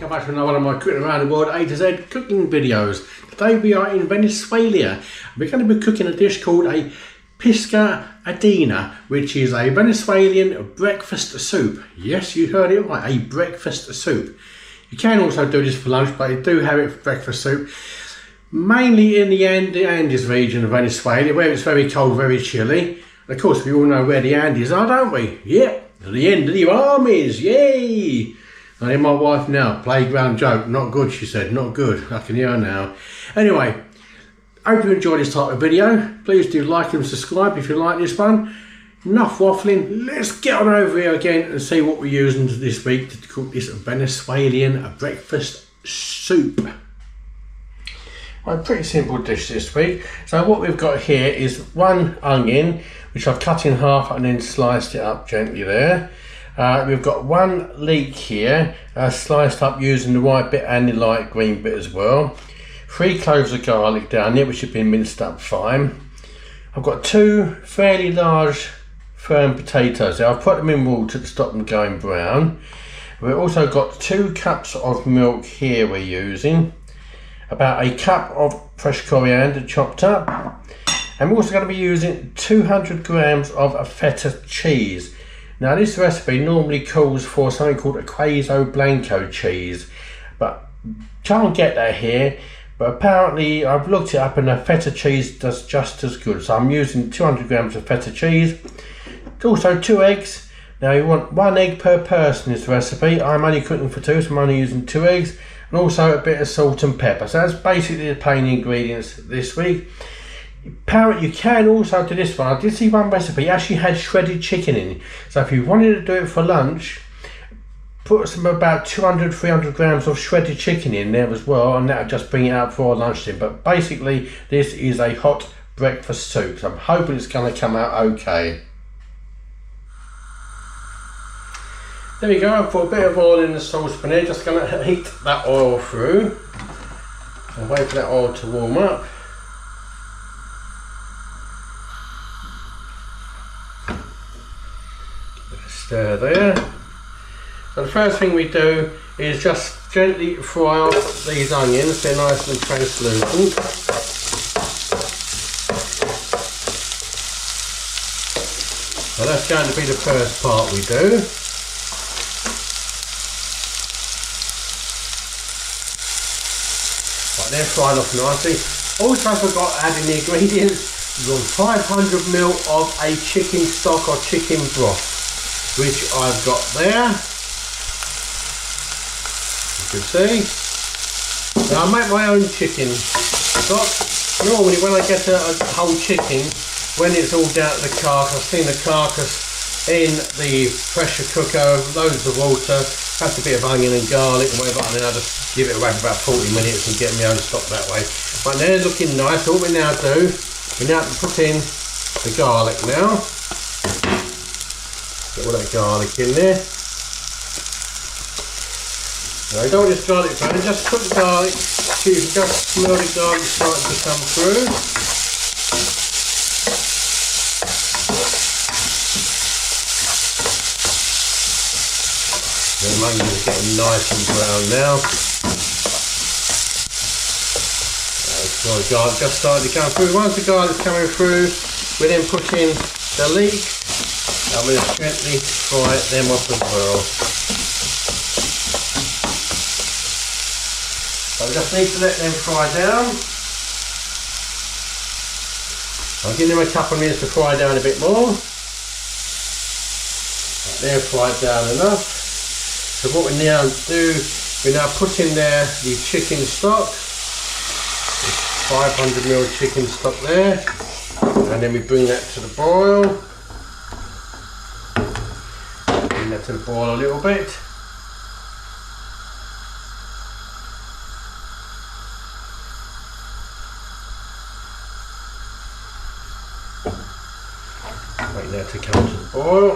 welcome back to another one of my cooking around the world A to Z cooking videos. Today we are in Venezuela. We're going to be cooking a dish called a PISCA ANDINA, which is a Venezuelan breakfast soup. Yes, you heard it right, a breakfast soup. You can also do this for lunch, but you do have it for breakfast soup. Mainly in the Andes region of Venezuela, where it's very cold, very chilly. And of course, we all know where the Andes are, don't we? Yep, the end of the armies, yay! I hear my wife now, playground joke, not good, she said, not good, I can hear her now. Anyway, hope you enjoy this type of video. Please do like and subscribe if you like this one. Enough waffling, let's get on over here again and see what we're using this week to cook this Venezuelan breakfast soup. A pretty simple dish this week. So what we've got here is one onion, which I've cut in half and then sliced it up gently there. We've got one leek here, sliced up using the white bit and the light green bit as well. 3 cloves of garlic down here, which have been minced up fine. I've got 2 fairly large firm potatoes there. I've put them in water to stop them going brown. We've also got 2 cups of milk here we're using. About a cup of fresh coriander chopped up. And we're also going to be using 200 grams of feta cheese. Now this recipe normally calls for something called a queso blanco cheese, but can't get that here. But apparently I've looked it up and the feta cheese does just as good. So I'm using 200 grams of feta cheese. Also 2 eggs. Now you want 1 egg per person in this recipe. I'm only cooking for 2, so I'm only using 2 eggs. And also a bit of salt and pepper. So that's basically the plain ingredients this week. Apparently you can also do this one. I did see one recipe, it actually had shredded chicken in it. So if you wanted to do it for lunch, put some about 200-300 grams of shredded chicken in there as well, and that'll just bring it out for lunchtime. But basically this is a hot breakfast soup, so I'm hoping it's going to come out okay. There we go, I've put a bit of oil in the saucepan here, just going to heat that oil through. And wait for that oil to warm up. Stir there. So the first thing we do is just gently fry off these onions, they're nice and translucent. So that's going to be the first part we do. Right, they're fried off nicely. Also forgot to add in the ingredients. We've got 500 ml of a chicken stock or chicken broth, which I've got there, you can see. Now I make my own chicken stock. Normally when I get a whole chicken, when it's all down to the carcass, I've seen the carcass in the pressure cooker, loads of water, perhaps a bit of onion and garlic and whatever, and then I just give it a whack about 40 minutes and get my own stock that way. But they're looking nice. So what we now do, we now put in the garlic now. Get all that garlic in there. Now you don't want this garlic brown, just put the garlic so you can just smell the garlic starting to come through. The onions are getting nice and brown now. So the garlic just started to come through. Once the garlic's coming through, we then put in the leek. And we'll gently fry them up as well. So we just need to let them fry down. I'll give them a couple of minutes to fry down a bit more. They're fried down enough. So what we now do, we now put in there the chicken stock. 500 ml chicken stock there. And then we bring that to the boil. That to the boil a little bit. Wait that to come to the boil.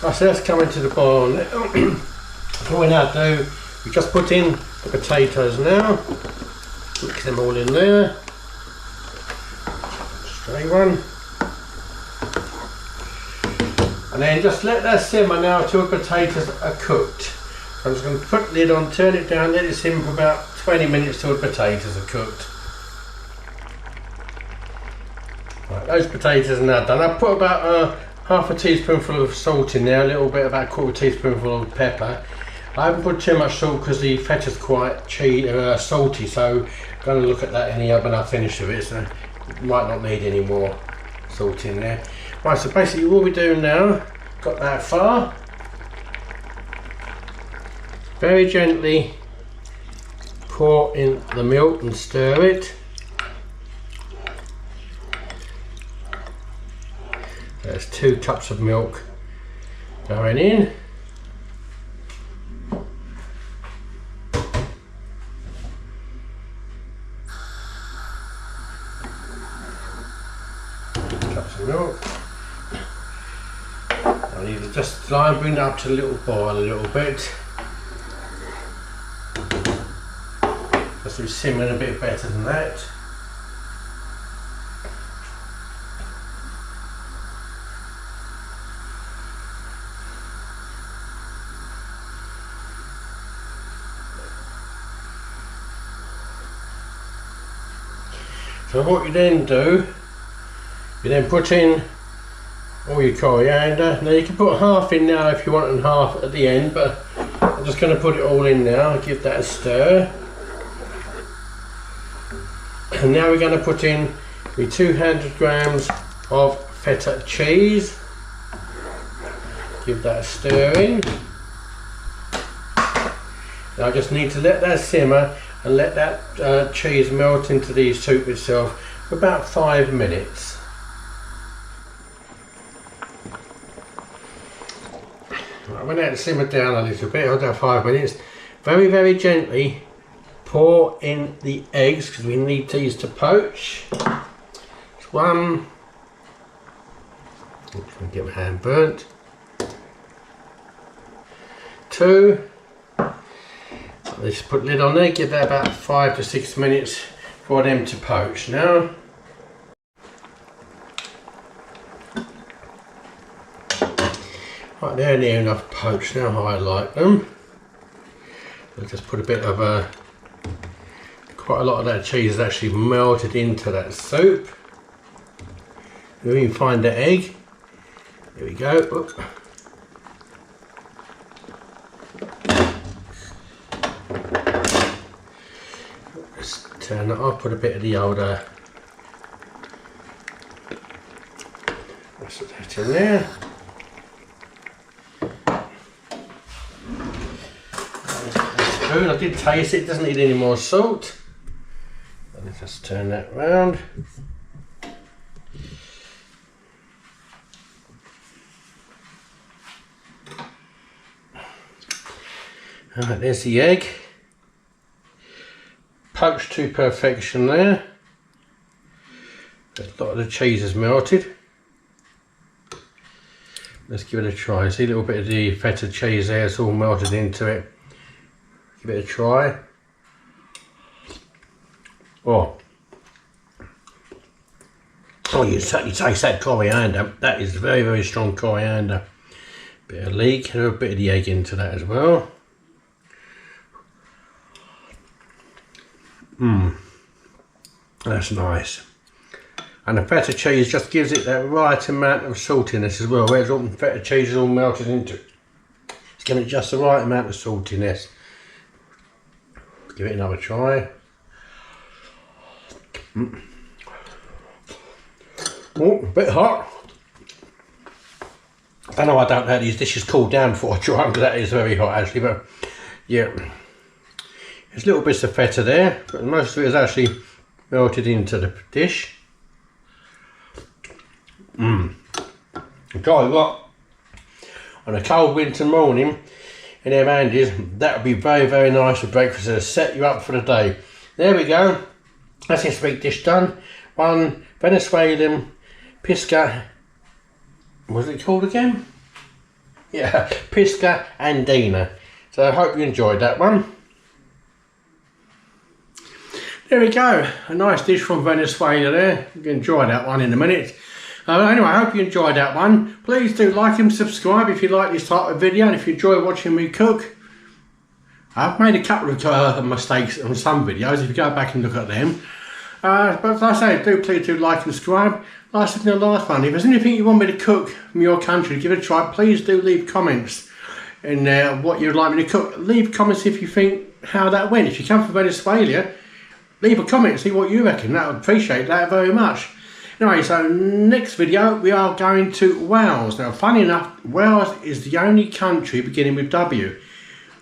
Right, so that's coming to the boil now. What we now do, we just put in the potatoes now. Mix them all in there. Straight one. And then just let that simmer now till the potatoes are cooked. I'm just going to put the lid on, turn it down, let it simmer for about 20 minutes till the potatoes are cooked. Right, those potatoes are now done. I've put about half a teaspoonful of salt in there, a little bit, about a quarter teaspoonful of pepper. I haven't put too much salt because the feta's quite salty, so I'm going to look at that in the oven. I'll finish with it, so might not need any more salt in there. Right, so basically what we're doing now, got that far, very gently pour in the milk and stir it. There's 2 cups of milk going in. Milk. I need to just try and bring it up to a little boil a little bit. Just be simmering a bit better than that. So what you then do, you then put in all your coriander. Now you can put half in now if you want and half at the end, but I'm just going to put it all in now and give that a stir. And now we're going to put in the 200 grams of feta cheese. Give that a stir in. Now I just need to let that simmer and let that cheese melt into the soup itself for about 5 minutes. When that simmered down a little bit, after 5 minutes, very, very gently pour in the eggs because we need these to poach. It's 1, I'm going to get my hand burnt. 2, let's put the lid on there, give that about 5 to 6 minutes for them to poach now. Right, they're near enough poached now how I like them. I'll just put a bit of quite a lot of that cheese is actually melted into that soup. We can find the egg. There we go. Oop. Just turn that off, put a bit of the old that's that in there. I did taste it, doesn't need any more salt. Let me just turn that round. Alright, there's the egg. Poached to perfection there. A lot of the cheese is melted. Let's give it a try. See a little bit of the feta cheese there, it's all melted into it. Give it a try. Oh, you certainly taste that coriander. That is very, very strong coriander. Bit of leek, and a bit of the egg into that as well. That's nice. And the feta cheese just gives it that right amount of saltiness as well. Whereas all the feta cheese is all melted into it. It's giving it just the right amount of saltiness. Give it another try. Oh, a bit hot. I know I don't let these dishes cool down before I try them because that is very hot actually, but yeah. There's little bits of feta there, but most of it is actually melted into the dish. Tell you what, on a cold winter morning in them Andes, that would be very, very nice for breakfast to set you up for the day. There we go. That's this sweet dish done. One Venezuelan PISCA, what was it called again? Yeah, PISCA ANDINA. So I hope you enjoyed that one. There we go, a nice dish from Venezuela there. You can enjoy that one in a minute. Anyway, I hope you enjoyed that one. Please do like and subscribe if you like this type of video, and if you enjoy watching me cook. I've made a couple of mistakes on some videos if you go back and look at them. But as I say, please do like and subscribe. Like I said in the last one, if there's anything you want me to cook from your country, give it a try, please do leave comments. And what you'd like me to cook. Leave comments if you think how that went. If you come from Venezuela, leave a comment, see what you reckon. I would appreciate that very much. Anyway, so next video we are going to Wales. Now, funny enough, Wales is the only country beginning with W.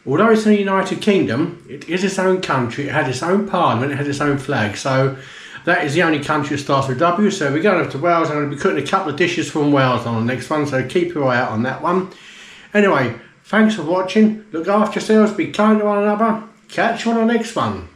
Although it's in the United Kingdom, it is its own country. It has its own parliament. It has its own flag. So that is the only country that starts with W. So we're going up to Wales. I'm going to be cooking a couple of dishes from Wales on the next one. So keep your eye out on that one. Anyway, thanks for watching. Look after yourselves. Be kind to one another. Catch you on the next one.